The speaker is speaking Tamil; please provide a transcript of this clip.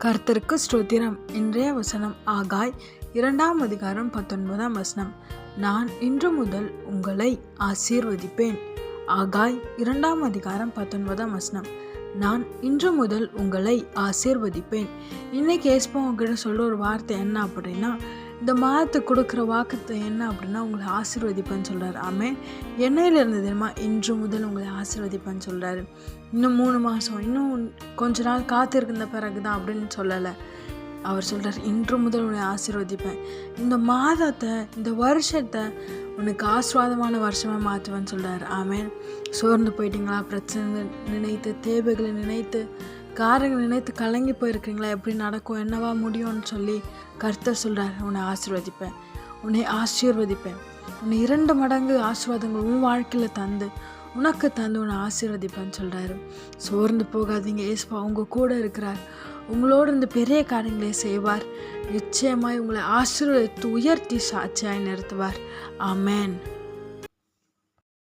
கர்த்தருக்கு ஸ்தோத்திரம். இன்றைய வசனம் ஆகாய் 2:19. நான் இன்று முதல் உங்களை ஆசீர்வதிப்பேன். ஆகாய் 2:19. நான் இன்று முதல் உங்களை ஆசீர்வதிப்பேன். இன்னைக்கு ஏசப்பா உங்ககிட்ட சொல்ற ஒரு வார்த்தை என்ன அப்படின்னா, இந்த மாதத்துக்கு கொடுக்குற வாக்குத்தை என்ன அப்படின்னா, உங்களை ஆசீர்வதிப்பேன்னு சொல்கிறார். ஆமென். என்னையில் இருந்து தெரியுமா, இன்று முதல் உங்களை ஆசீர்வதிப்பேன்னு சொல்கிறாரு. இன்னும் 3 மாதம், இன்னும் கொஞ்ச நாள் காத்திருக்கின்ற பிறகு தான் அப்படின்னு சொல்லலை. அவர் சொல்கிறார், இன்று முதல் உன்னை ஆசீர்வதிப்பேன். இந்த மாதத்தை, இந்த வருஷத்தை உனக்கு ஆசீர்வாதமான வருஷமாக மாற்றுவேன்னு சொல்கிறார். ஆமென். சோர்ந்து போயிட்டீங்களா? பிரச்சனை நினைத்து, தேவைகளை நினைத்து, காரியங்களை நினைத்து கலங்கி போயிருக்கீங்களா? எப்படி நடக்கும், என்னவா முடியும்னு சொல்லி கர்த்தர் சொல்கிறார், உன்னை ஆசீர்வதிப்பேன், உன்னை ஆசீர்வதிப்பேன். உன்னை 2 மடங்கு ஆசீர்வாதங்கள் உன் வாழ்க்கையில் தந்து, உனக்கு தந்து உன்னை ஆசீர்வதிப்பேன்னு சொல்கிறாரு. சோர்ந்து போகாதீங்க. ஏசப்பா உங்க கூட இருக்கிறார். உங்களோடு இந்த பெரிய காரியங்களை செய்வார். நிச்சயமாய் உங்களை ஆசீர்வதித்து உயர்த்தி சாட்சியாய் நிறுத்துவார். ஆமென்.